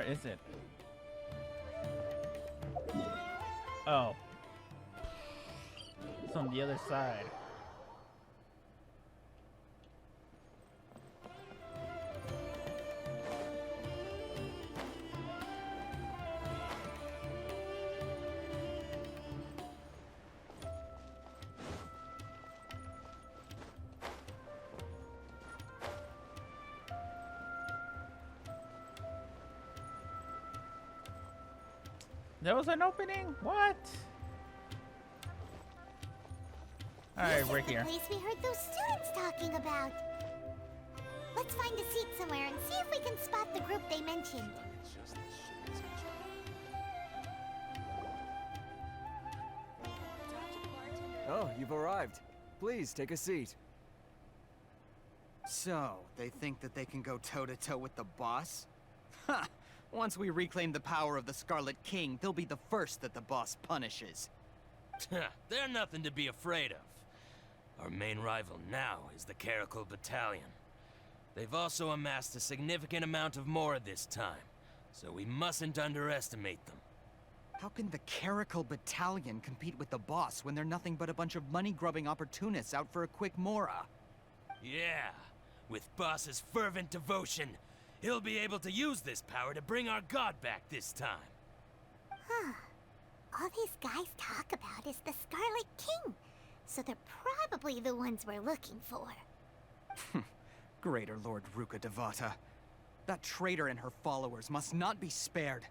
Where is it? Oh. It's on the other side. There was an opening? What? Alright, we're here. This is the place we heard those students talking about. Let's find a seat somewhere and see if we can spot the group they mentioned. Oh, you've arrived. Please, take a seat. So, they think that they can go toe-to-toe with the boss? Ha! Once we reclaim the power of the Scarlet King, they'll be the first that the boss punishes. They're nothing to be afraid of. Our main rival now is the Caracal Battalion. They've also amassed a significant amount of more this time, so we mustn't underestimate them. How can the Caracal Battalion compete with the boss when they're nothing but a bunch of money-grubbing opportunists out for a quick mora? Yeah, with boss's fervent devotion, he'll be able to use this power to bring our god back this time. Huh. All these guys talk about is the Scarlet King, so they're probably the ones we're looking for. Greater Lord Ruka Devata. That traitor and her followers must not be spared.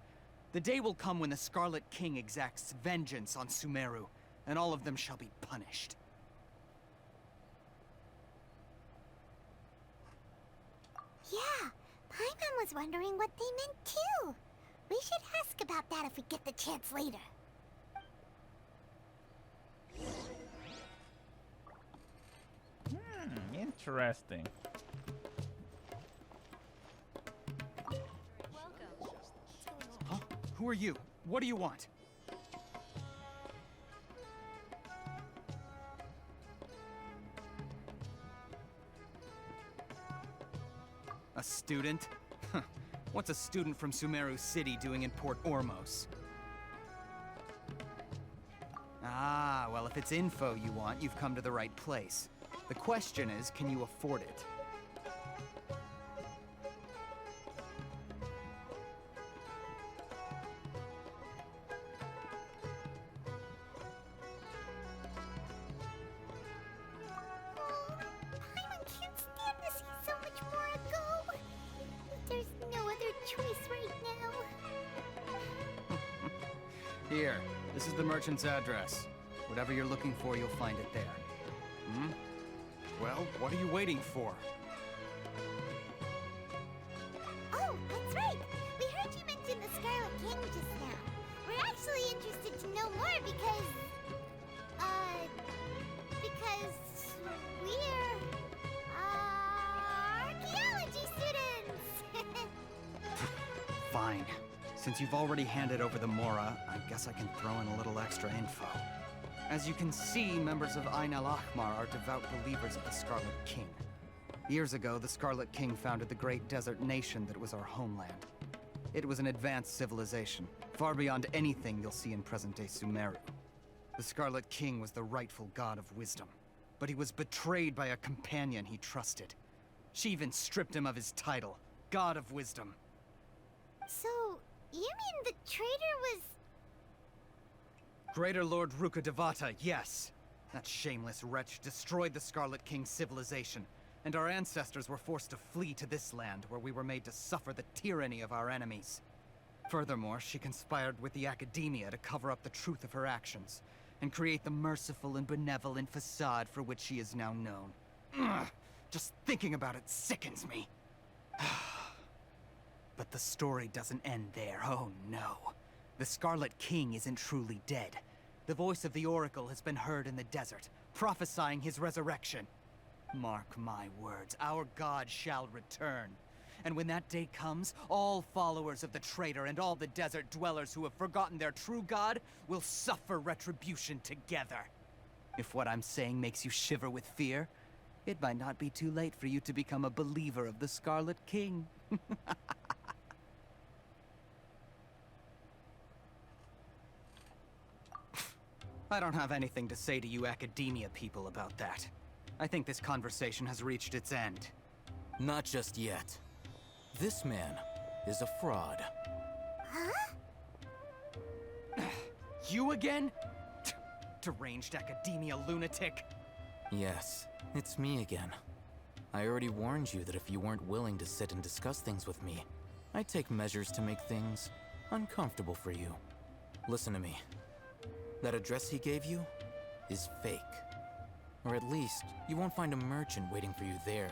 The day will come when the Scarlet King exacts vengeance on Sumeru, and all of them shall be punished. Yeah, Paimon was wondering what they meant too. We should ask about that if we get the chance later. Interesting. Huh? Who are you? What do you want? A student? What's a student from Sumeru City doing in Port Ormos? Ah, well, if it's info you want, you've come to the right place. The question is, can you afford it? Paimon can't stand to see so much more go. There's no other choice right now. Here, this is the merchant's address. Whatever you're looking for, you'll find it there. Hmm? Well, what are you waiting for? Oh, that's right. We heard you mention the Scarlet King just now. We're actually interested to know more because we're, archaeology students. Fine. Since you've already handed over the Mora, I guess I can throw in a little extra info. As you can see, members of Ain al-Ahmar are devout believers of the Scarlet King. Years ago, the Scarlet King founded the great desert nation that was our homeland. It was an advanced civilization, far beyond anything you'll see in present-day Sumeru. The Scarlet King was the rightful god of wisdom, but he was betrayed by a companion he trusted. She even stripped him of his title, God of Wisdom. So, you mean the traitor was... Greater Lord Ruka Devata, yes. That shameless wretch destroyed the Scarlet King's civilization, and our ancestors were forced to flee to this land where we were made to suffer the tyranny of our enemies. Furthermore, she conspired with the academia to cover up the truth of her actions, and create the merciful and benevolent facade for which she is now known. Ugh, just thinking about it sickens me. But the story doesn't end there, oh no. The Scarlet King isn't truly dead. The voice of the Oracle has been heard in the desert, prophesying his resurrection. Mark my words, our god shall return. And when that day comes, all followers of the traitor and all the desert dwellers who have forgotten their true god will suffer retribution together. If what I'm saying makes you shiver with fear, it might not be too late for you to become a believer of the Scarlet King. I don't have anything to say to you academia people about that. I think this conversation has reached its end. Not just yet. This man is a fraud. Huh? You again? Deranged academia lunatic. Yes, it's me again. I already warned you that if you weren't willing to sit and discuss things with me, I'd take measures to make things uncomfortable for you. Listen to me. That address he gave you is fake. Or at least, you won't find a merchant waiting for you there.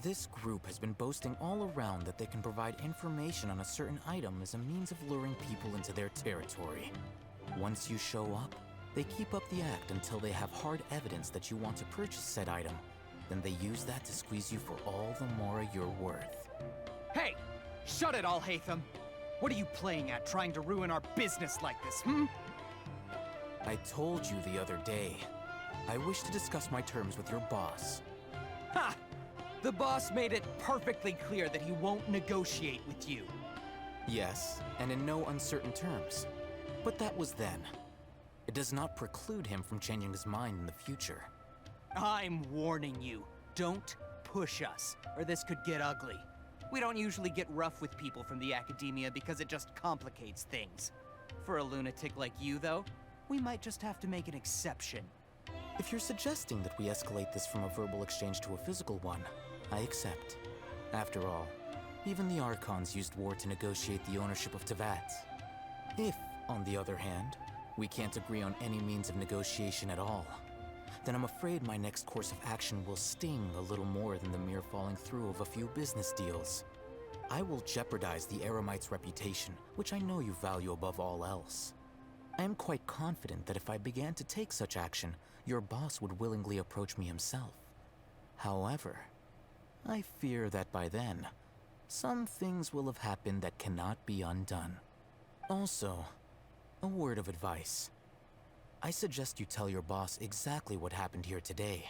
This group has been boasting all around that they can provide information on a certain item as a means of luring people into their territory. Once you show up, they keep up the act until they have hard evidence that you want to purchase said item. Then they use that to squeeze you for all the more you're worth. Hey! Shut it all, Hatham! What are you playing at, trying to ruin our business like this, hmm? I told you the other day, I wish to discuss my terms with your boss. Ha! The boss made it perfectly clear that he won't negotiate with you. Yes, and in no uncertain terms. But that was then. It does not preclude him from changing his mind in the future. I'm warning you. Don't push us, or this could get ugly. We don't usually get rough with people from the academia because it just complicates things. For a lunatic like you, though, we might just have to make an exception. If you're suggesting that we escalate this from a verbal exchange to a physical one, I accept. After all, even the Archons used war to negotiate the ownership of Teyvat. If, on the other hand, we can't agree on any means of negotiation at all, then I'm afraid my next course of action will sting a little more than the mere falling through of a few business deals. I will jeopardize the Eremite's reputation, which I know you value above all else. I am quite confident that if I began to take such action, your boss would willingly approach me himself. However, I fear that by then, some things will have happened that cannot be undone. Also, a word of advice. I suggest you tell your boss exactly what happened here today.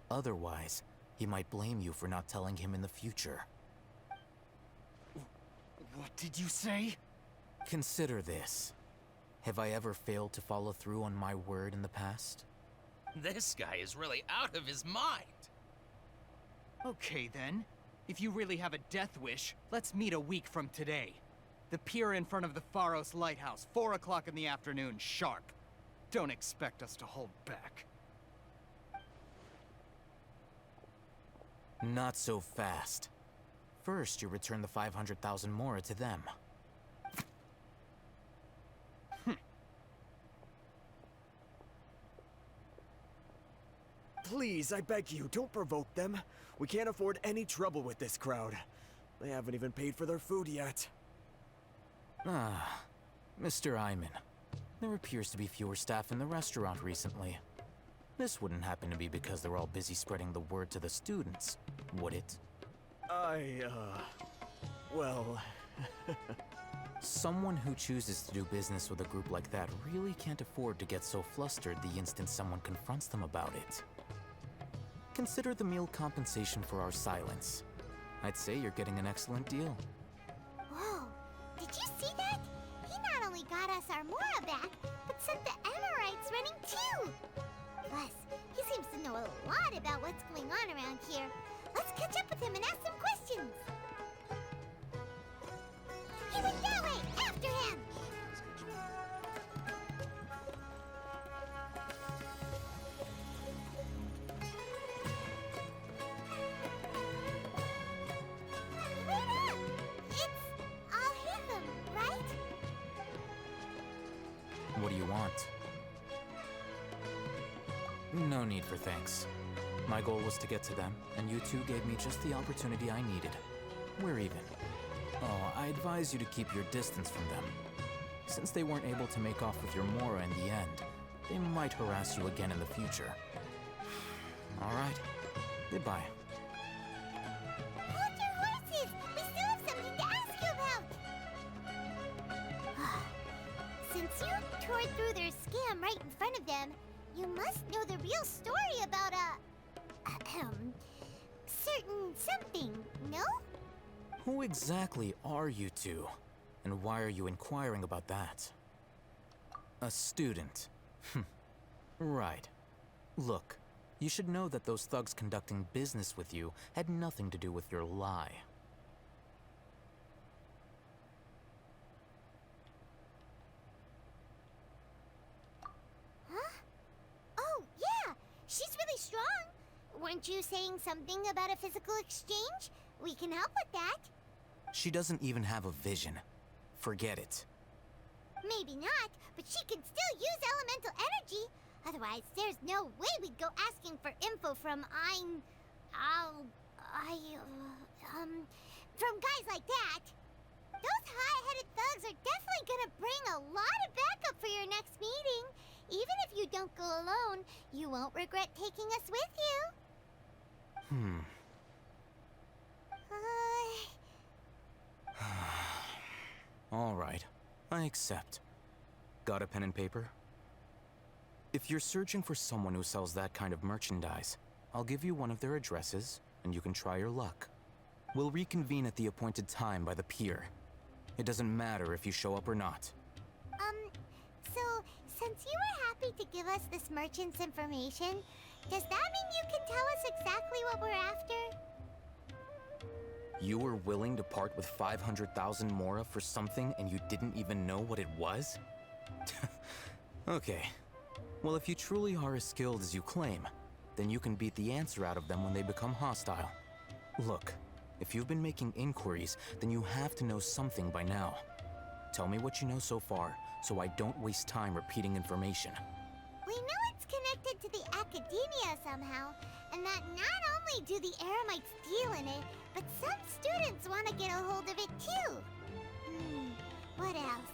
Otherwise, he might blame you for not telling him in the future. What did you say? Consider this. Have I ever failed to follow through on my word in the past? This guy is really out of his mind. Okay then. If you really have a death wish, let's meet a week from today. The pier in front of the Pharos Lighthouse, 4 o'clock in the afternoon, sharp. Don't expect us to hold back. Not so fast. First, you return the 500,000 mora to them. Please, I beg you, don't provoke them. We can't afford any trouble with this crowd. They haven't even paid for their food yet. Ah, Mr. Iman. There appears to be fewer staff in the restaurant recently. This wouldn't happen to be because they're all busy spreading the word to the students, would it? Well... Someone who chooses to do business with a group like that really can't afford to get so flustered the instant someone confronts them about it. Consider the meal compensation for our silence. I'd say you're getting an excellent deal. Whoa, did you see that? He not only got us our Mora back, but sent the Amorites running too! Plus, he seems to know a lot about what's going on around here. Let's catch up with him and ask some questions! He went that way! After him! Wait up! It's all him, right? What do you want? No need for thanks. My goal was to get to them, and you two gave me just the opportunity I needed. We're even. Oh, I advise you to keep your distance from them. Since they weren't able to make off with your Mora in the end, they might harass you again in the future. Alright. Goodbye. Hold your horses! We still have something to ask you about! Since you tore through their scam right in front of them, you must know the real story about certain something, no? Who exactly are you two? And why are you inquiring about that? A student, Right. Look, you should know that those thugs conducting business with you had nothing to do with your lie. Huh? Oh, yeah! She's really strong! Weren't you saying something about a physical exchange? We can help with that. She doesn't even have a vision. Forget it. Maybe not, but she can still use elemental energy. Otherwise, there's no way we'd go asking for info from from guys like that. Those hot-headed thugs are definitely gonna bring a lot of backup for your next meeting. Even if you don't go alone, you won't regret taking us with you. All right, I accept. Got a pen and paper? If you're searching for someone who sells that kind of merchandise, I'll give you one of their addresses, and you can try your luck. We'll reconvene at the appointed time by the pier. It doesn't matter if you show up or not. So, since you were happy to give us this merchant's information, does that mean you can tell us exactly what we're after? You were willing to part with 500,000 Mora for something and you didn't even know what it was? Okay. Well, if you truly are as skilled as you claim, then you can beat the answer out of them when they become hostile. Look, if you've been making inquiries, then you have to know something by now. Tell me what you know so far, so I don't waste time repeating information. We know it's connected to the academia somehow, and that not only do the Eremites deal in it, but some students want to get a hold of it too. What else?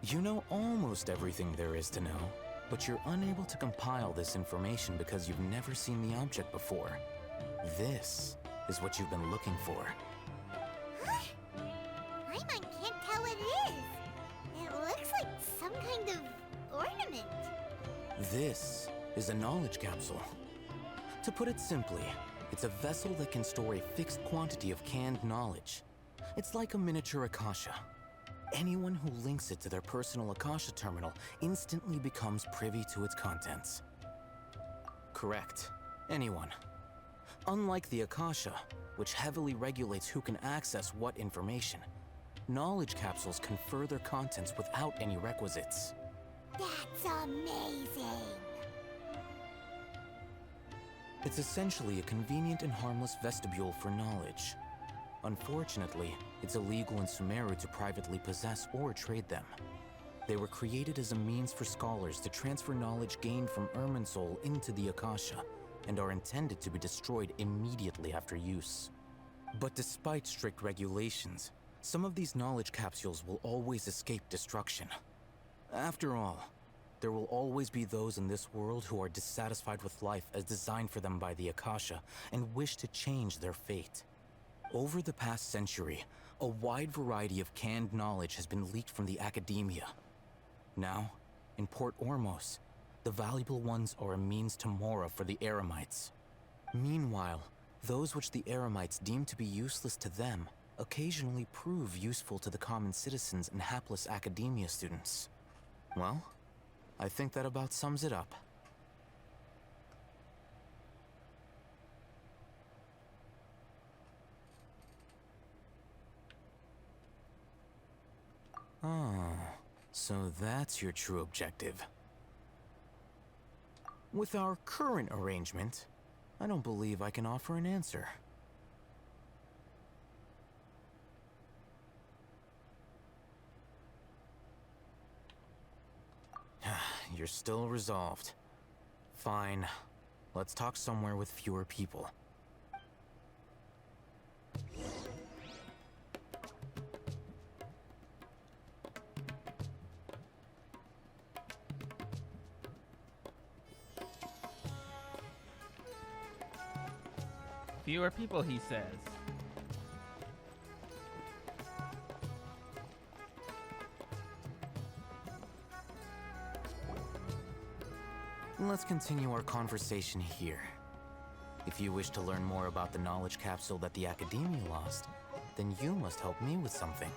You know almost everything there is to know, but you're unable to compile this information because you've never seen the object before. This is what you've been looking for. Huh? Paimon can't tell what it is. It looks like some kind of ornament. This is a knowledge capsule. To put it simply, it's a vessel that can store a fixed quantity of canned knowledge. It's like a miniature Akasha. Anyone who links it to their personal Akasha terminal instantly becomes privy to its contents. Correct. Anyone. Unlike the Akasha, which heavily regulates who can access what information, knowledge capsules confer their contents without any requisites. That's amazing! It's essentially a convenient and harmless vestibule for knowledge. Unfortunately, it's illegal in Sumeru to privately possess or trade them. They were created as a means for scholars to transfer knowledge gained from Irminsul into the Akasha, and are intended to be destroyed immediately after use. But despite strict regulations, some of these knowledge capsules will always escape destruction. After all, there will always be those in this world who are dissatisfied with life as designed for them by the Akasha and wish to change their fate. Over the past century, a wide variety of canned knowledge has been leaked from the academia. Now, in Port Ormos, the valuable ones are a means to Mora for the Eremites. Meanwhile, those which the Eremites deem to be useless to them occasionally prove useful to the common citizens and hapless academia students. Well, I think that about sums it up. Oh, so that's your true objective. With our current arrangement, I don't believe I can offer an answer. You're still resolved. Fine. Let's talk somewhere with fewer people. Fewer people, he says. Let's continue our conversation here. If you wish to learn more about the knowledge capsule that the Academia lost, then you must help me with something.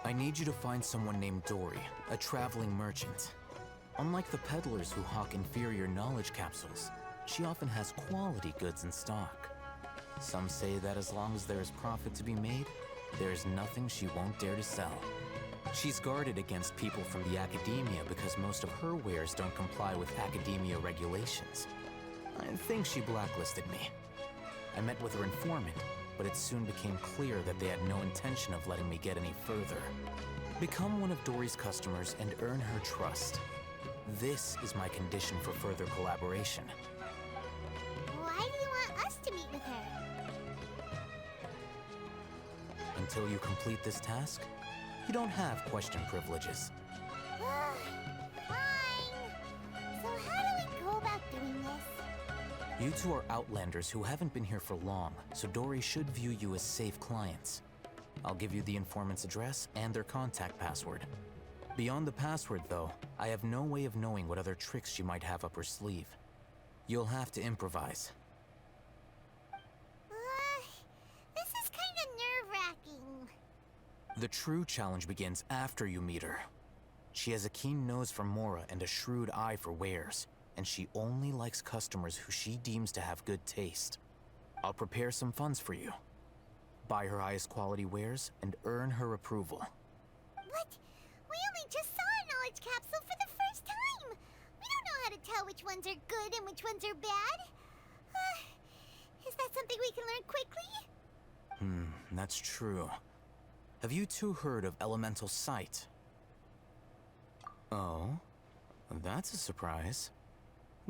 I need you to find someone named Dory, a traveling merchant. Unlike the peddlers who hawk inferior knowledge capsules, she often has quality goods in stock. Some say that as long as there is profit to be made, there is nothing she won't dare to sell. She's guarded against people from the academia because most of her wares don't comply with academia regulations. I think she blacklisted me. I met with her informant, but it soon became clear that they had no intention of letting me get any further. Become one of Dory's customers and earn her trust. This is my condition for further collaboration. Why do you want us to meet with her? Until you complete this task, you don't have question privileges. Fine. So how do we go about doing this? You two are outlanders who haven't been here for long, so Dory should view you as safe clients. I'll give you the informant's address and their contact password. Beyond the password, though, I have no way of knowing what other tricks she might have up her sleeve. You'll have to improvise. This is kind of nerve-wracking. The true challenge begins after you meet her. She has a keen nose for Mora and a shrewd eye for wares, and she only likes customers who she deems to have good taste. I'll prepare some funds for you. Buy her highest quality wares and earn her approval. But we only just saw a knowledge capsule for the first time. We don't know how to tell which ones are good and which ones are bad. Is that something we can learn quickly? That's true. Have you two heard of elemental sight? Oh, that's a surprise.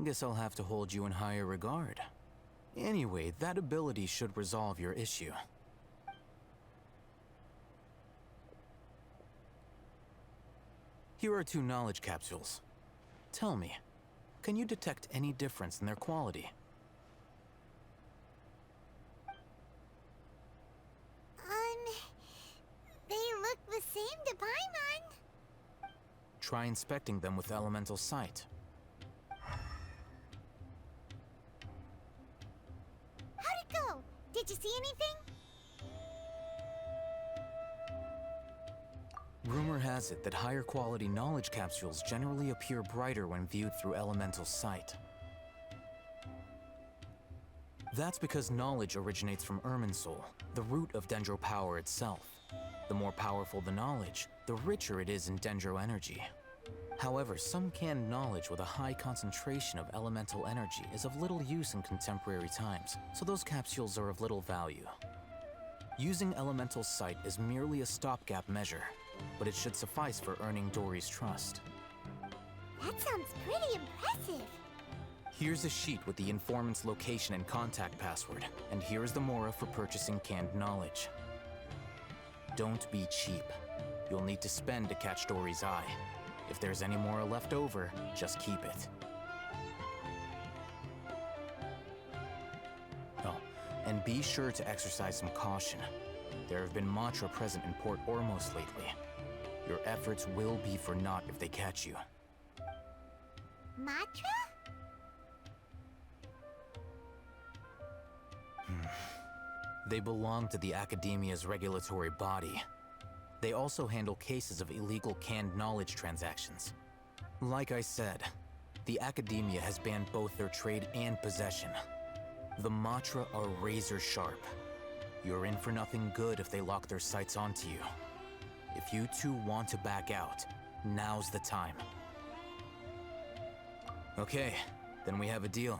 Guess I'll have to hold you in higher regard. Anyway, that ability should resolve your issue. Here are 2 knowledge capsules. Tell me, can you detect any difference in their quality? They look the same to Paimon. Try inspecting them with elemental sight. How'd it go? Did you see anything? Rumor has it that higher quality knowledge capsules generally appear brighter when viewed through elemental sight. That's because knowledge originates from Irminsul, the root of Dendro power itself. The more powerful the knowledge, the richer it is in Dendro energy. However, some canned knowledge with a high concentration of elemental energy is of little use in contemporary times, so those capsules are of little value. Using elemental sight is merely a stopgap measure, but it should suffice for earning Dory's trust. That sounds pretty impressive. Here's a sheet with the informant's location and contact password, and here is the Mora for purchasing canned knowledge. Don't be cheap. You'll need to spend to catch Dory's eye. If there's any Mora left over, just keep it. Oh, and be sure to exercise some caution. There have been Matra present in Port Ormos lately. Your efforts will be for naught if they catch you. Matra? They belong to the Academia's regulatory body. They also handle cases of illegal canned knowledge transactions. Like I said, the Academia has banned both their trade and possession. The Matra are razor sharp. You're in for nothing good if they lock their sights onto you. If you two want to back out, now's the time. Okay, then we have a deal.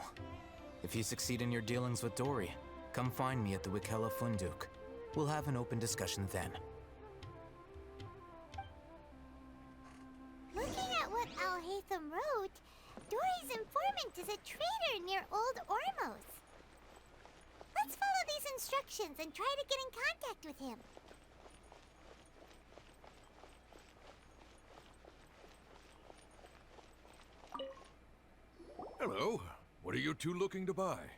If you succeed in your dealings with Dory, come find me at the Wikela Funduk. We'll have an open discussion then. Looking at what Al-Haytham wrote, Dory's informant is a trader near Old Ormos. Let's follow these instructions and try to get in contact with him. Hello. What are you two looking to buy?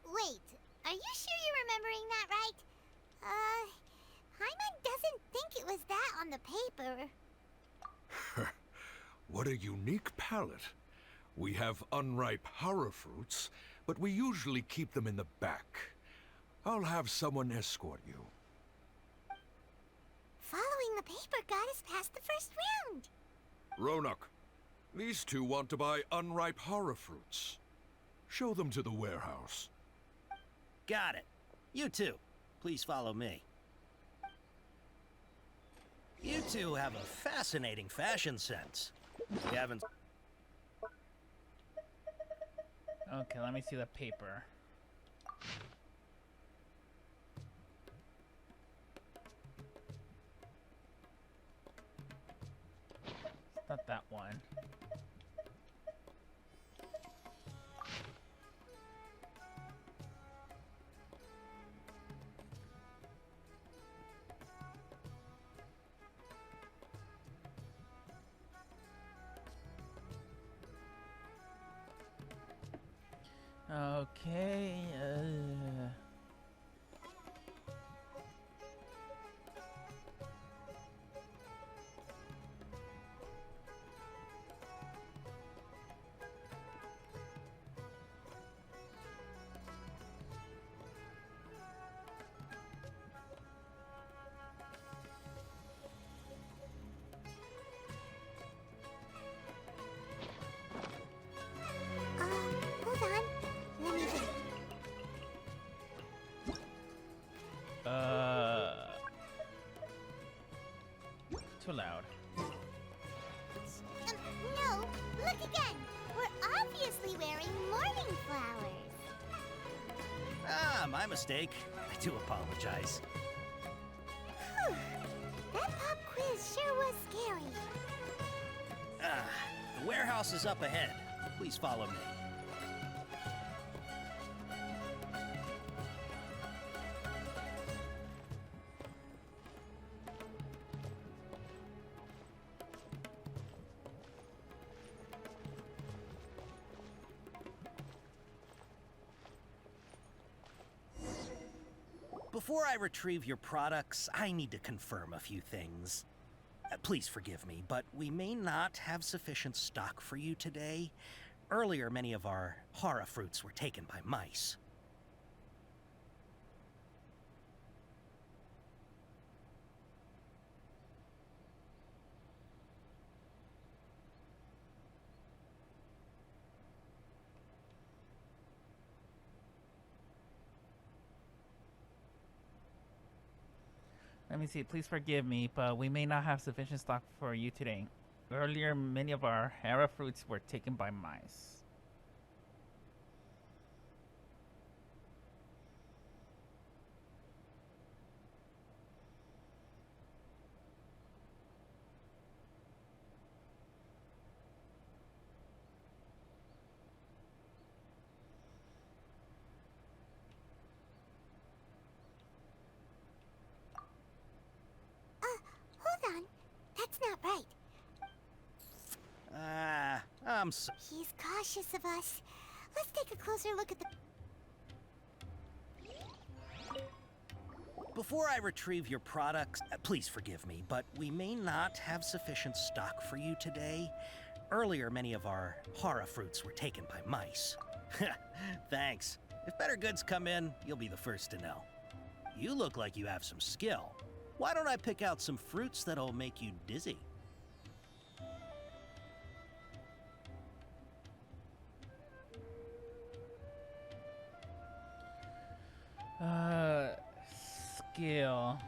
Wait, are you sure you're remembering that right? Hyman doesn't think it was that on the paper. What a unique palette. We have unripe horror fruits, but we usually keep them in the back. I'll have someone escort you. Following the paper got us past the first round. Ronak, these two want to buy unripe horror fruits. Show them to the warehouse. Got it. You two, please follow me. You two have a fascinating fashion sense. We haven't... Okay, let me see the paper. It's not that one. Okay, Hold on. Let me think. Too loud. No, look again. We're obviously wearing morning flowers. Ah, my mistake. I do apologize. Whew. That pop quiz sure was scary. Ah, the warehouse is up ahead. Please follow me. Before I retrieve your products, I need to confirm a few things. Please forgive me, but we may not have sufficient stock for you today. Earlier, many of our hara fruits were taken by mice. Let me see. Please forgive me, but we may not have sufficient stock for you today. Earlier, many of our hara fruits were taken by mice. Hold on. That's not right. I'm so... He's cautious of us. Let's take a closer look at the... Before I retrieve your products, please forgive me, but we may not have sufficient stock for you today. Earlier, many of our hara fruits were taken by mice. Thanks. If better goods come in, you'll be the first to know. You look like you have some skill. Why don't I pick out some fruits that'll make you dizzy? Skill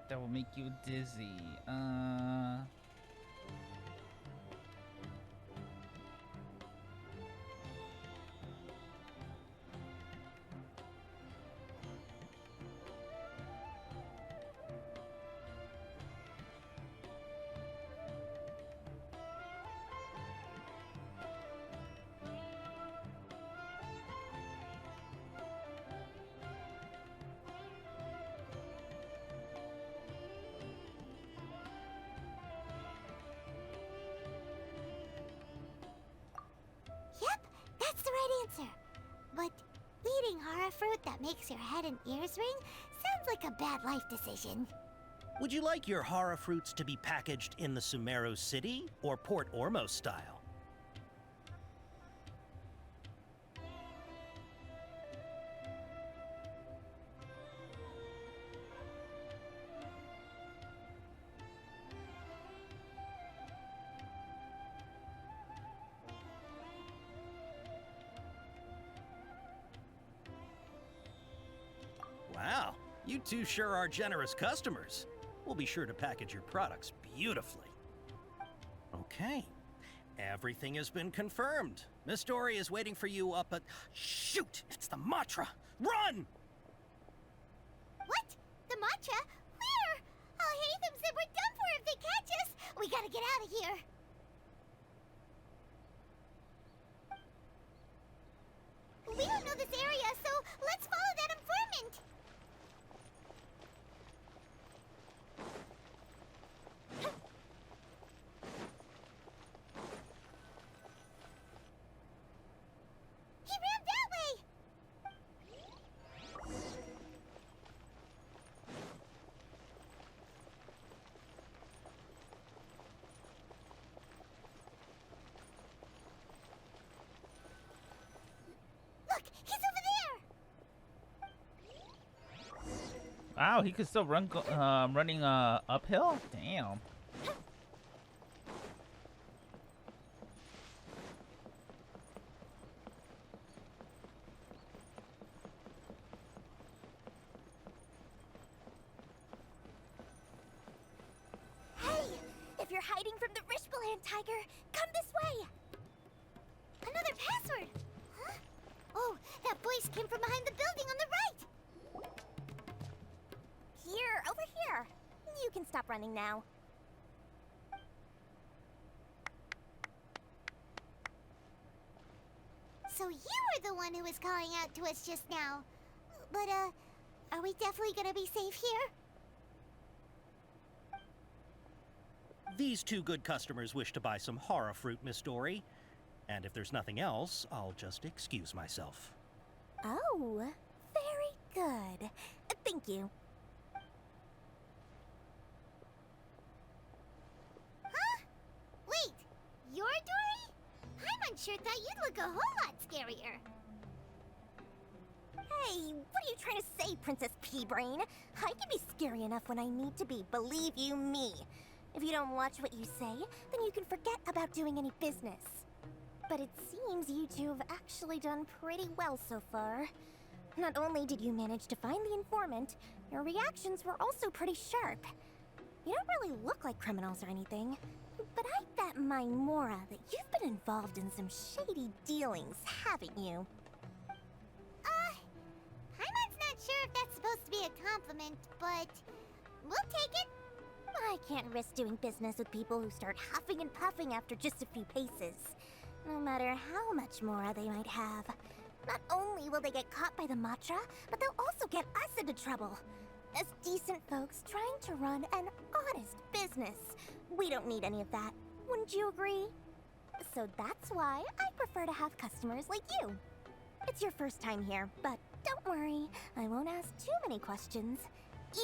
that will make you dizzy. Yep, that's the right answer. But eating hara fruit that makes your head and ears ring sounds like a bad life decision. Would you like your hara fruits to be packaged in the Sumeru City or Port Ormos style? You two sure are generous customers. We'll be sure to package your products beautifully. Okay. Everything has been confirmed. Miss Dory is waiting for you up at... Shoot! It's the Matra! Run! What? The matcha? Where? Oh, Hatham said we're done for if they catch us. We gotta get out of here. We don't know this area, so let's follow that informant. He ran that way. Look, he's over there. Wow, he could still run, running uphill. Damn. Hey, if you're hiding from the Rishbaland tiger, come this way. Another password. Huh? Oh, that voice came from behind the building on the right. Here, over here. You can stop running now. So you were the one who was calling out to us just now. But, are we definitely gonna be safe here? These two good customers wish to buy some horror fruit, Miss Dory. And if there's nothing else, I'll just excuse myself. Oh, very good. Thank you. Huh? Wait, you're Dory? I'm unsure thought you'd look a whole lot scarier. Hey, what are you trying to say, Princess Pea-Brain? I can be scary enough when I need to be, believe you me. If you don't watch what you say, then you can forget about doing any business. But it seems you two have actually done pretty well so far. Not only did you manage to find the informant, your reactions were also pretty sharp. You don't really look like criminals or anything, but I bet my Mora that you've been involved in some shady dealings, haven't you? Paimon's not sure if that's supposed to be a compliment, but we'll take it. I can't risk doing business with people who start huffing and puffing after just a few paces. No matter how much Mora they might have. Not only will they get caught by the Matra, but they'll also get us into trouble. As decent folks trying to run an honest business. We don't need any of that. Wouldn't you agree? So that's why I prefer to have customers like you. It's your first time here, but don't worry. I won't ask too many questions.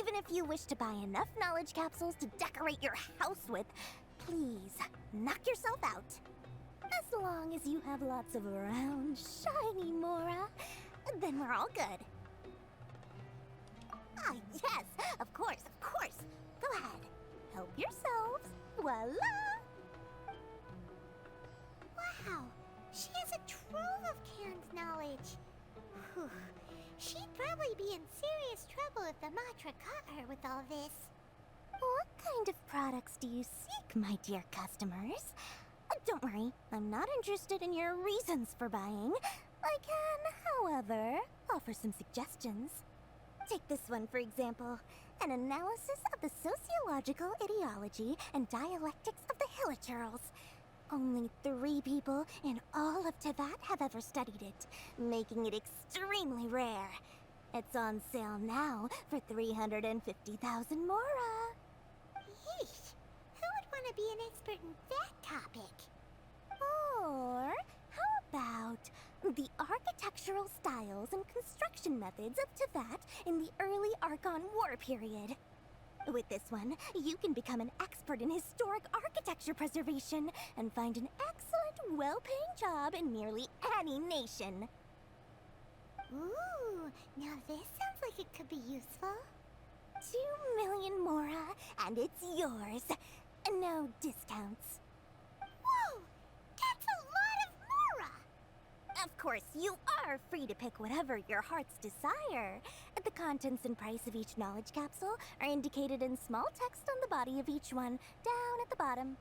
Even if you wish to buy enough knowledge capsules to decorate your house with, please, knock yourself out. As long as you have lots of round, shiny Mora, then we're all good. Ah, yes, of course, of course. Go ahead, help yourselves. Voila! Wow, she has a trove of canned knowledge. Whew. She'd probably be in serious trouble if the Matra caught her with all this. What kind of products do you seek, my dear customers? Don't worry, I'm not interested in your reasons for buying. I can, however, offer some suggestions. Take this one, for example. An analysis of the sociological ideology and dialectics of the Hilichurls. Only 3 people in all of Teyvat have ever studied it, making it extremely rare. It's on sale now for 350,000 Mora. Yeesh, who would want to be an expert in that topic? Or how about the architectural styles and construction methods of Teyvat in the early Archon War period? With this one, you can become an expert in historic architecture preservation and find an excellent, well-paying job in nearly any nation. Ooh, now this sounds like it could be useful. 2 million Mora, and it's yours. No discounts. Whoa, that's a lot of Mora! Of course, you are free to pick whatever your heart's desire. The contents and price of each knowledge capsule are indicated in small text on the body of each one, down at the bottom.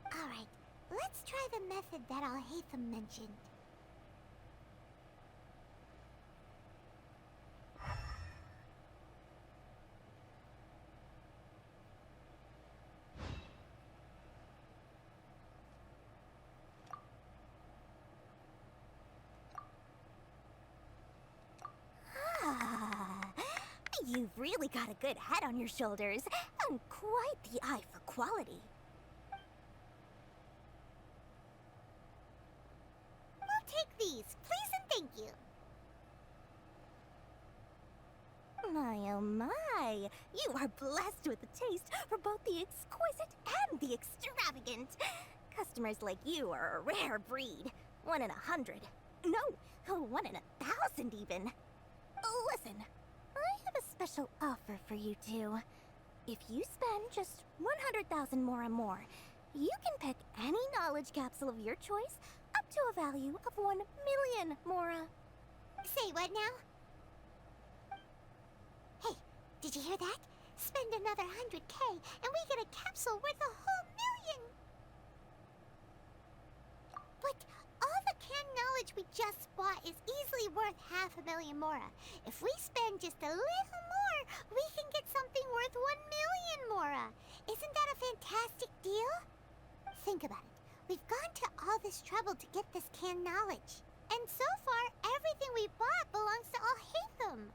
Alright, let's try the method that Alhaitham mentioned. You've really got a good head on your shoulders, and quite the eye for quality. We'll take these, please and thank you. My oh my, you are blessed with a taste for both the exquisite and the extravagant. Customers like you are a rare breed. 1 in 100. No, 1 in 1,000 even. Listen, I have a special offer for you two. If you spend just 100,000 more and more, you can pick any knowledge capsule of your choice up to a value of 1 million Mora. Say what now? Hey, did you hear that? Spend another 100K and we get a capsule worth a whole million! But all the canned knowledge we just bought is easily worth 500,000 Mora. If we spend just a little more, we can get something worth 1 million Mora. Isn't that a fantastic deal? Think about it. We've gone to all this trouble to get this canned knowledge. And so far, everything we bought belongs to Alhaitham.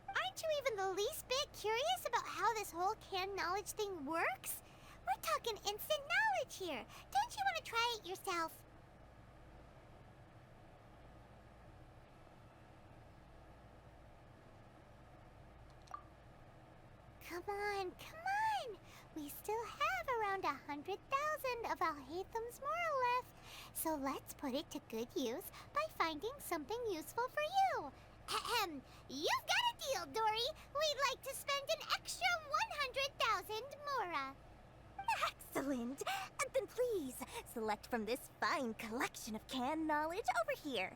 Aren't you even the least bit curious about how this whole canned knowledge thing works? We're talking instant knowledge here. Don't you want to try it yourself? Come on, come on! We still have around 100,000 of Alhaitham's Mora left. So let's put it to good use by finding something useful for you. Ahem. You've got a deal, Dory. We'd like to spend an extra 100,000 Mora. Excellent! And then please, select from this fine collection of canned knowledge over here.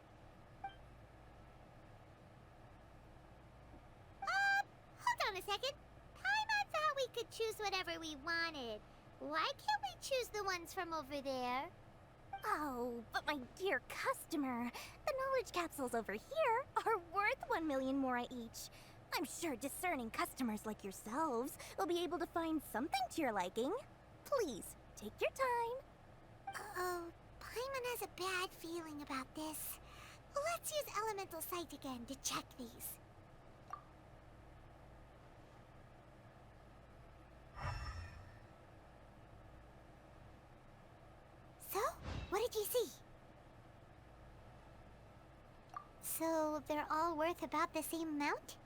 Hold on a second. Paimon thought we could choose whatever we wanted. Why can't we choose the ones from over there? Oh, but my dear customer, the knowledge capsules over here are worth 1 million Mora each. I'm sure discerning customers like yourselves will be able to find something to your liking. Please, take your time. Uh-oh, Paimon has a bad feeling about this. Let's use Elemental Sight again to check these. So, what did you see? So, they're all worth about the same amount?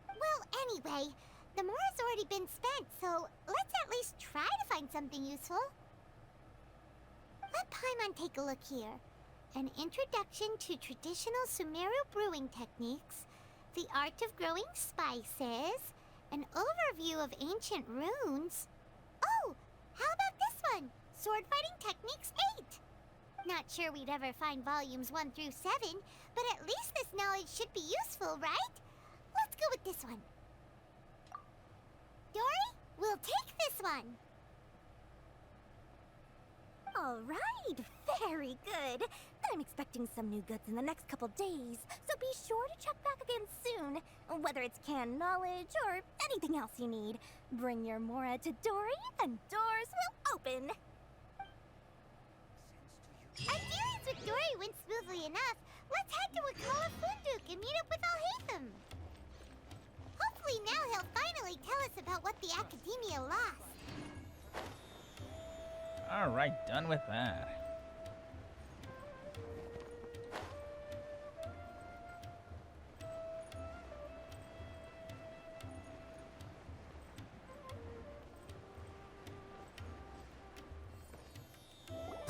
Well, anyway, the Mora's already been spent, so let's at least try to find something useful. Let Paimon take a look here. An introduction to traditional Sumeru brewing techniques, the art of growing spices, an overview of ancient runes. Oh, how about this one? Sword Fighting Techniques 8. Not sure we'd ever find volumes 1 through 7, but at least this knowledge should be useful, right? Let's go with this one. Dory, we'll take this one. All right, very good. I'm expecting some new goods in the next couple days, so be sure to check back again soon. Whether it's canned knowledge or anything else you need, bring your Mora to Dory and doors will open. Our dealings with Dory went smoothly enough. Let's head to Wakala Funduk and meet up with Alhaitham. Hopefully now he'll finally tell us about what the Academia lost. Alright, done with that.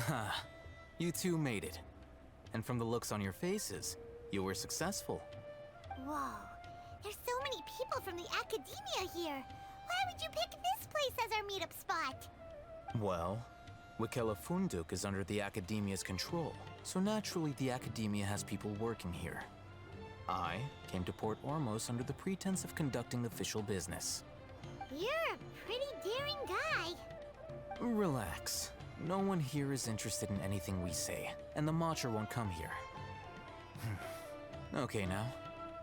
Ha! You two made it. And from the looks on your faces, you were successful. Whoa, there's so many people from the Academia here. Why would you pick this place as our meetup spot? Well, Wikela Funduk is under the Academia's control, so naturally the Academia has people working here. I came to Port Ormos under the pretense of conducting official business. You're a pretty daring guy. Relax. No one here is interested in anything we say, and the Matcha won't come here. Okay now,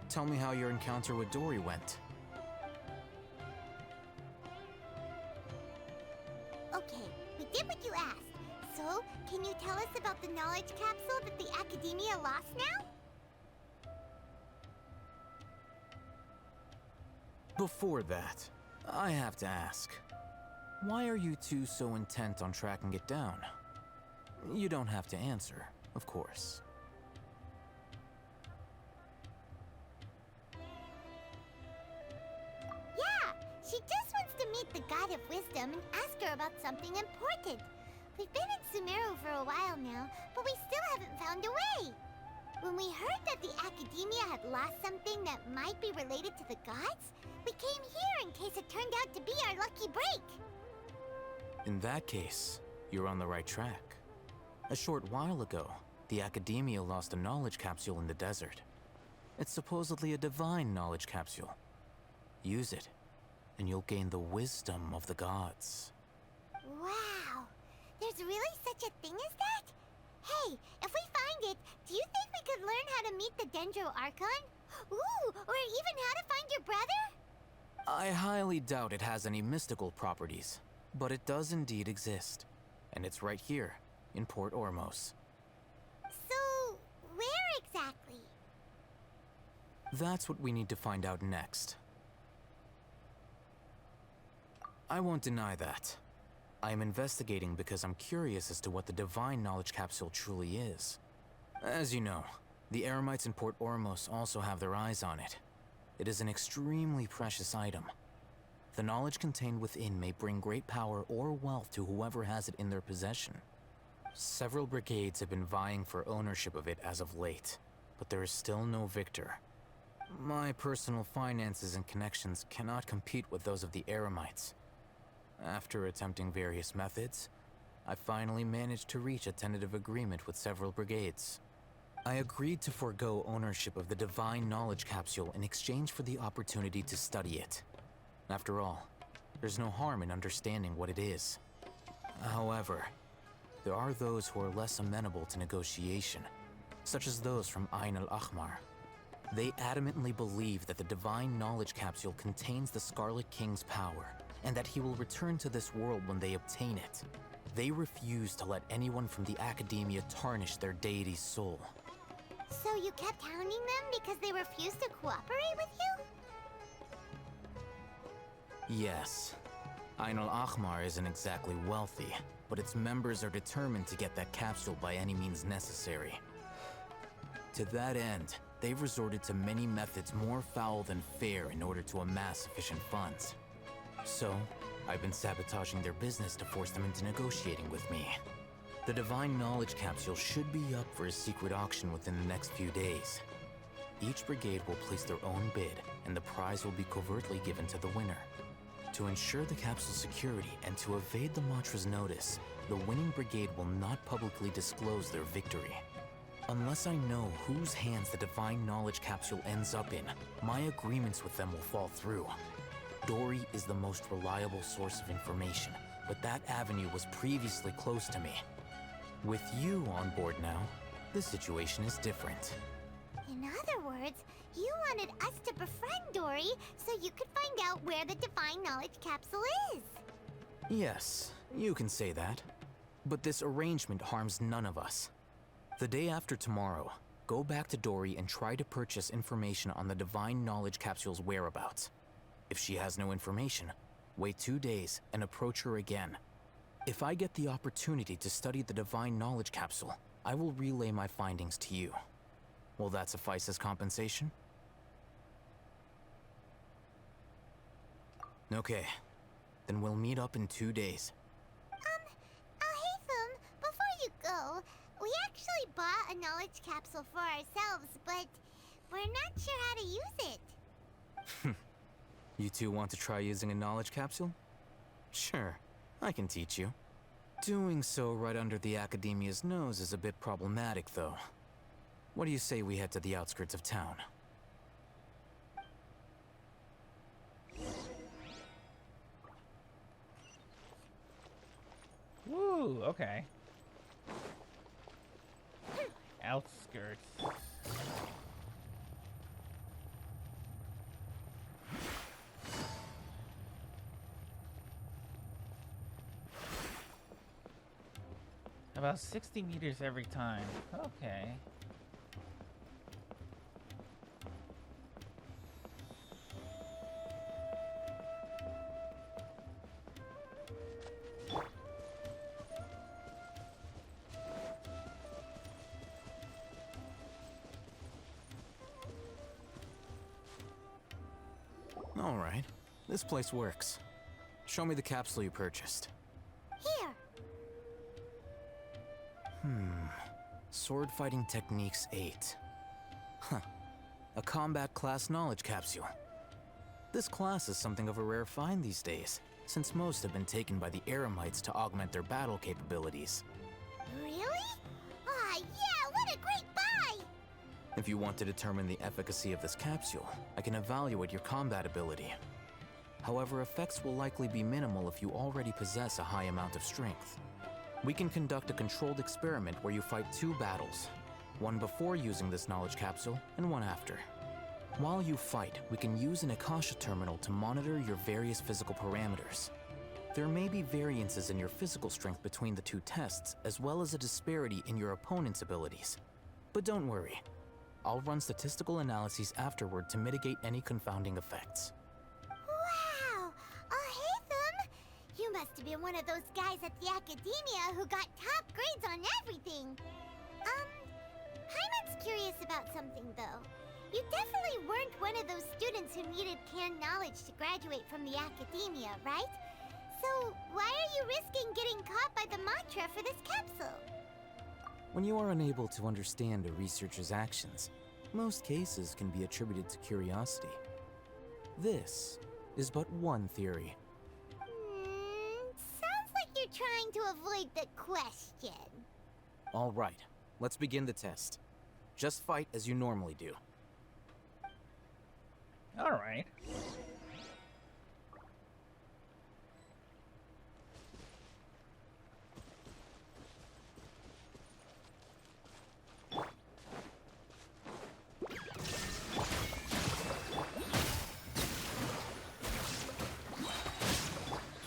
tell me how your encounter with Dory went. Okay, we did what you asked. So, can you tell us about the knowledge capsule that the Academia lost now? Before that, I have to ask, why are you two so intent on tracking it down? You don't have to answer, of course. Yeah, she just wants to meet the God of Wisdom and ask her about something important. We've been in Sumeru for a while now, but we still haven't found a way. When we heard that the Academia had lost something that might be related to the gods, we came here in case it turned out to be our lucky break. In that case, you're on the right track. A short while ago, the Academia lost a knowledge capsule in the desert. It's supposedly a divine knowledge capsule. Use it, and you'll gain the wisdom of the gods. Wow, there's really such a thing as that? Hey, if we find it, do you think we could learn how to meet the Dendro Archon? Ooh, or even how to find your brother? I highly doubt it has any mystical properties, but it does indeed exist. And it's right here, in Port Ormos. So, where exactly? That's what we need to find out next. I won't deny that. I am investigating because I'm curious as to what the Divine Knowledge Capsule truly is. As you know, the Eremites in Port Ormos also have their eyes on it. It is an extremely precious item. The knowledge contained within may bring great power or wealth to whoever has it in their possession. Several brigades have been vying for ownership of it as of late, but there is still no victor. My personal finances and connections cannot compete with those of the Eremites. After attempting various methods, I finally managed to reach a tentative agreement with several brigades. I agreed to forego ownership of the Divine Knowledge Capsule in exchange for the opportunity to study it. After all, there's no harm in understanding what it is. However, there are those who are less amenable to negotiation, such as those from Ain al-Ahmar. They adamantly believe that the Divine Knowledge Capsule contains the Scarlet King's power, and that he will return to this world when they obtain it. They refuse to let anyone from the Academia tarnish their deity's soul. So you kept hounding them because they refused to cooperate with you? Yes. Ain al-Ahmar isn't exactly wealthy, but its members are determined to get that capsule by any means necessary. To that end, they've resorted to many methods more foul than fair in order to amass sufficient funds. So, I've been sabotaging their business to force them into negotiating with me. The Divine Knowledge Capsule should be up for a secret auction within the next few days. Each brigade will place their own bid, and the prize will be covertly given to the winner. To ensure the capsule's security and to evade the Matra's notice, the winning brigade will not publicly disclose their victory. Unless I know whose hands the Divine Knowledge Capsule ends up in, my agreements with them will fall through. Dory is the most reliable source of information, but that avenue was previously closed to me. With you on board now, the situation is different. In other words, you wanted us to befriend Dory so you could find out where the Divine Knowledge Capsule is. Yes, you can say that. But this arrangement harms none of us. The day after tomorrow, go back to Dory and try to purchase information on the Divine Knowledge Capsule's whereabouts. If she has no information, wait 2 days and approach her again. If I get the opportunity to study the Divine Knowledge Capsule, I will relay my findings to you. Will that suffice as compensation? Okay, then we'll meet up in 2 days. Alhaitham, before you go, we actually bought a knowledge capsule for ourselves, but we're not sure how to use it. You two want to try using a knowledge capsule? Sure, I can teach you. Doing so right under the Academia's nose is a bit problematic, though. What do you say we head to the outskirts of town? Woo, okay. Outskirts. About 60 meters every time. Okay. All right. This place works. Show me the capsule you purchased. Here. Sword Fighting Techniques 8. Huh. A combat class knowledge capsule. This class is something of a rare find these days, since most have been taken by the Eremites to augment their battle capabilities. Really? Aw, yeah, what a great buy! If you want to determine the efficacy of this capsule, I can evaluate your combat ability. However, effects will likely be minimal if you already possess a high amount of strength. We can conduct a controlled experiment where you fight 2 battles, one before using this knowledge capsule and one after. While you fight, we can use an Akasha terminal to monitor your various physical parameters. There may be variances in your physical strength between the 2 tests, as well as a disparity in your opponent's abilities. But don't worry, I'll run statistical analyses afterward to mitigate any confounding effects. Wow! Oh, hey, Thumb! You must have been one of those guys at the Academia who got top grades on everything. Paimon's curious about something, though. You definitely weren't one of those students who needed canned knowledge to graduate from the Academia, right? So, why are you risking getting caught by the Matra for this capsule? When you are unable to understand a researcher's actions, most cases can be attributed to curiosity. This is but one theory. Sounds like you're trying to avoid the question. All right, let's begin the test. Just fight as you normally do. All right.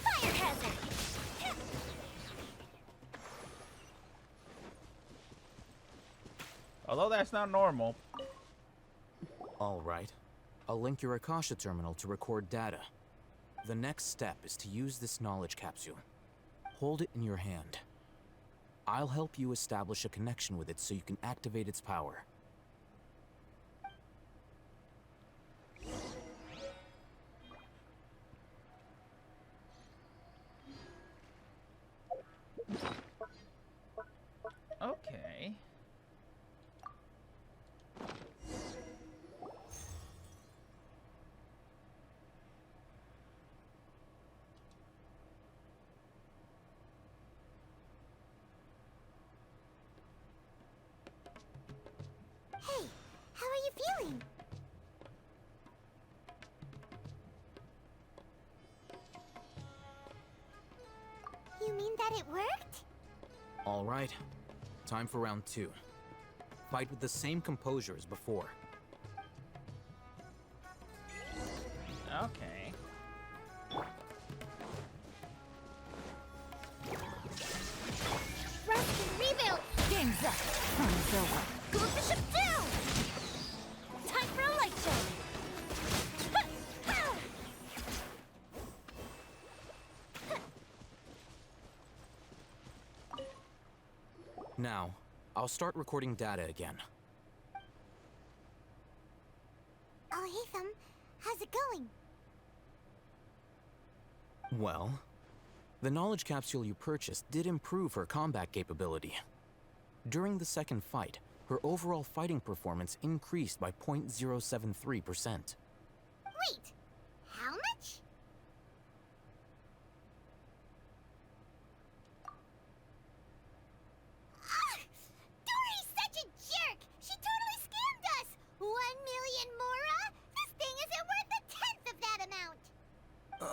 Fire hazard! Although that's not normal. All right. I'll link your Akasha terminal to record data. The next step is to use this knowledge capsule. Hold it in your hand. I'll help you establish a connection with it so you can activate its power. Okay. Hey, how are you feeling? You mean that it worked? All right. Time for round 2. Fight with the same composure as before. Okay. Rest and rebuild! Game's up! Time's over! Go Bishop down! Time for a light show! Now, I'll start recording data again. Oh, hey, Thumb. How's it going? Well, the knowledge capsule you purchased did improve her combat capability. During the second fight, her overall fighting performance increased by 0.073%. Wait, how much?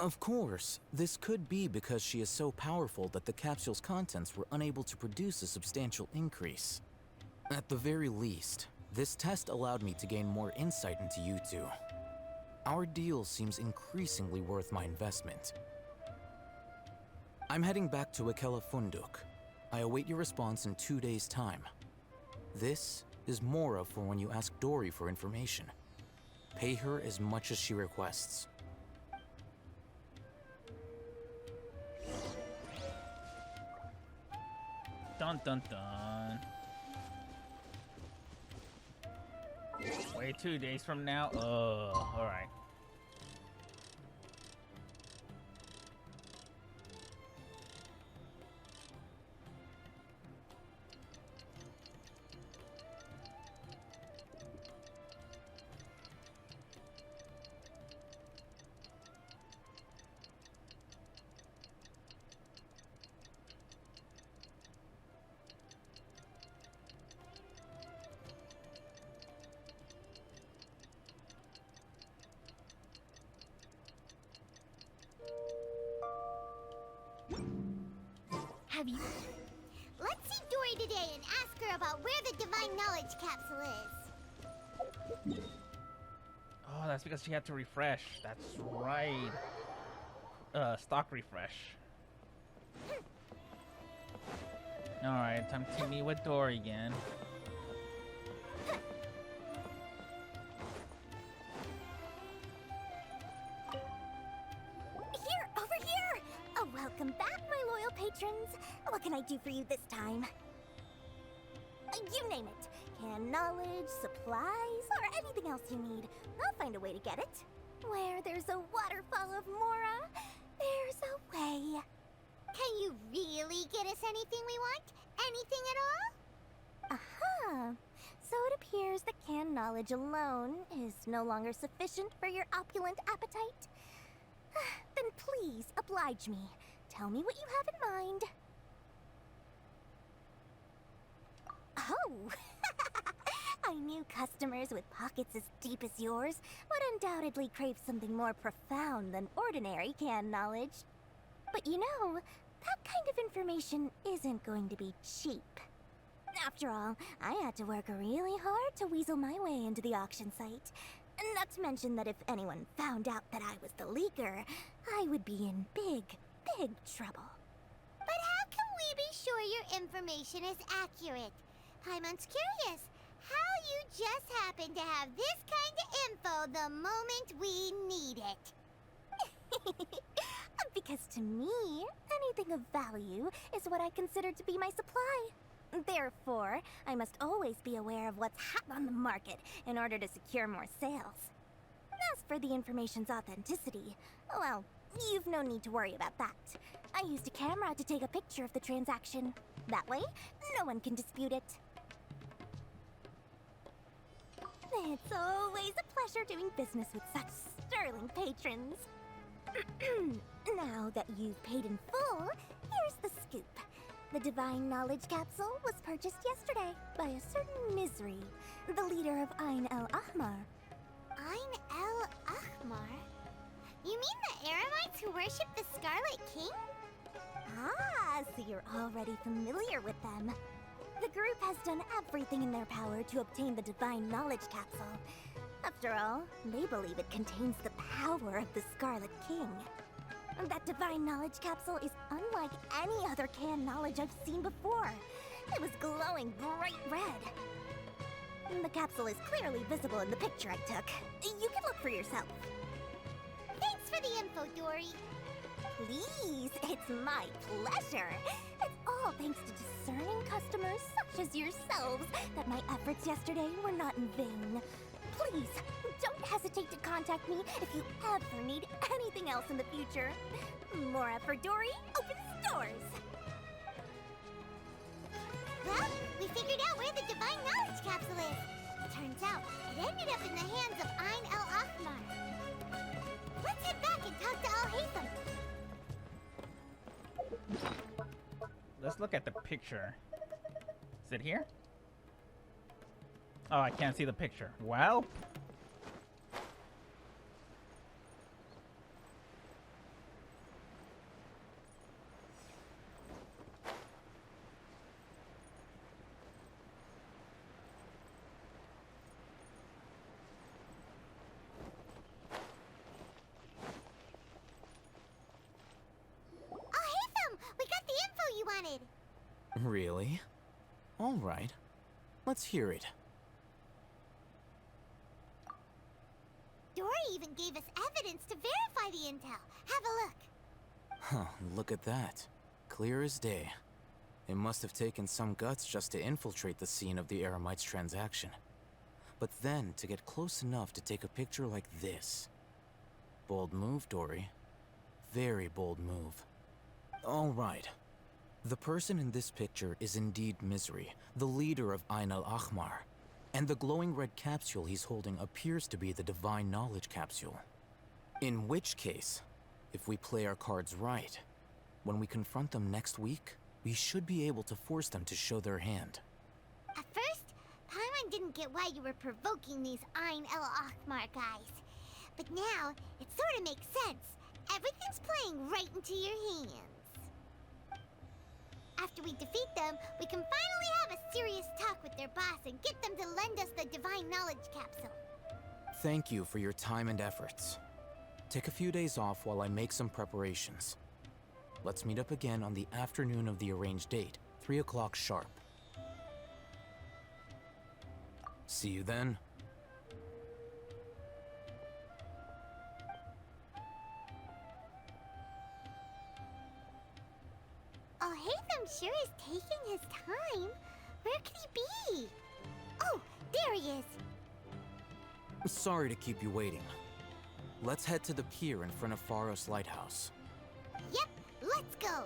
Of course, this could be because she is so powerful that the capsule's contents were unable to produce a substantial increase. At the very least, this test allowed me to gain more insight into you two. Our deal seems increasingly worth my investment. I'm heading back to Akela Funduk. I await your response in 2 days' time. This is Mora for when you ask Dory for information. Pay her as much as she requests. Dun dun dun. Wait 2 days from now? Oh, alright. Have you? Let's see Dory today and ask her about where the Divine Knowledge Capsule is. Oh, that's because she had to refresh. That's right. Stock refresh. Alright, time to meet with Dory again. Here, over here! Oh, welcome back, my loyal patrons. What can I do for you this time? You name it. Canned knowledge, supplies, or anything else you need. I'll find a way to get it. Where there's a waterfall of Mora, there's a way. Can you really get us anything we want? Anything at all? Aha! So it appears that canned knowledge alone is no longer sufficient for your opulent appetite. Then please, oblige me. Tell me what you have in mind. Oh! I knew customers with pockets as deep as yours would undoubtedly crave something more profound than ordinary canned knowledge. But you know, that kind of information isn't going to be cheap. After all, I had to work really hard to weasel my way into the auction site. Not to mention that if anyone found out that I was the leaker, I would be in big, big trouble. But how can we be sure your information is accurate? Paimon's curious how you just happen to have this kind of info the moment we need it. Because to me, anything of value is what I consider to be my supply. Therefore, I must always be aware of what's hot on the market in order to secure more sales. As for the information's authenticity, well, you've no need to worry about that. I used a camera to take a picture of the transaction. That way, no one can dispute it. It's always a pleasure doing business with such sterling patrons. Now that you've paid in full, here's the scoop. The Divine Knowledge Capsule was purchased yesterday by a certain Misery, the leader of Ain El Ahmar. Ain El Ahmar? You mean the Eremites who worship the Scarlet King? Ah, so you're already familiar with them. The group has done everything in their power to obtain the Divine Knowledge Capsule. After all, they believe it contains the power of the Scarlet King. That Divine Knowledge Capsule is unlike any other canned knowledge I've seen before. It was glowing bright red. The capsule is clearly visible in the picture I took. You can look for yourself. Thanks for the info, Dory. Please, it's my pleasure. It's all thanks to discerning customers such as yourselves that my efforts yesterday were not in vain. Please, don't hesitate to contact me if you ever need anything else in the future. Mora for Dory opens doors. Well, we figured out where the Divine Knowledge Capsule is. Turns out, it ended up in the hands of Ain El Ahmar. Let's head back and talk to Al Haytham. Let's look at the picture. Is it here? Oh, I can't see the picture. Well. Really? All right. Let's hear it. Dory even gave us evidence to verify the intel. Have a look. Huh, look at that. Clear as day. It must have taken some guts just to infiltrate the scene of the Eremites transaction. But then to get close enough to take a picture like this. Bold move, Dory. Very bold move. All right. The person in this picture is indeed Misery, the leader of Ain al-Ahmar. And the glowing red capsule he's holding appears to be the Divine Knowledge capsule. In which case, if we play our cards right, when we confront them next week, we should be able to force them to show their hand. At first, Paimon didn't get why you were provoking these Ain al-Ahmar guys. But now, it sort of makes sense. Everything's playing right into your hands. After we defeat them, we can finally have a serious talk with their boss and get them to lend us the Divine Knowledge capsule. Thank you for your time and efforts. Take a few days off while I make some preparations. Let's meet up again on the afternoon of the arranged date, 3 o'clock sharp. See you then. Oh, Hatham sure is taking his time. Where could he be? Oh, there he is. Sorry to keep you waiting. Let's head to the pier in front of Pharos Lighthouse. Yep, let's go.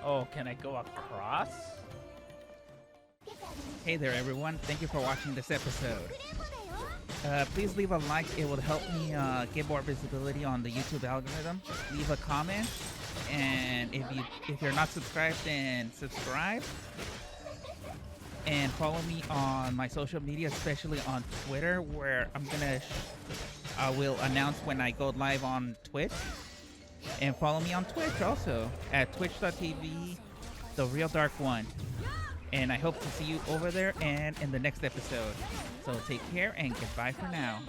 Oh, can I go across? Hey there everyone, thank you for watching this episode. Please leave a like, it would help me get more visibility on the YouTube algorithm. Leave a comment, and if you're not subscribed, then subscribe. And follow me on my social media, especially on Twitter, where I will announce when I go live on Twitch. And follow me on Twitch also at twitch.tv, The Real Dark One. And I hope to see you over there and in the next episode. So take care and goodbye for now.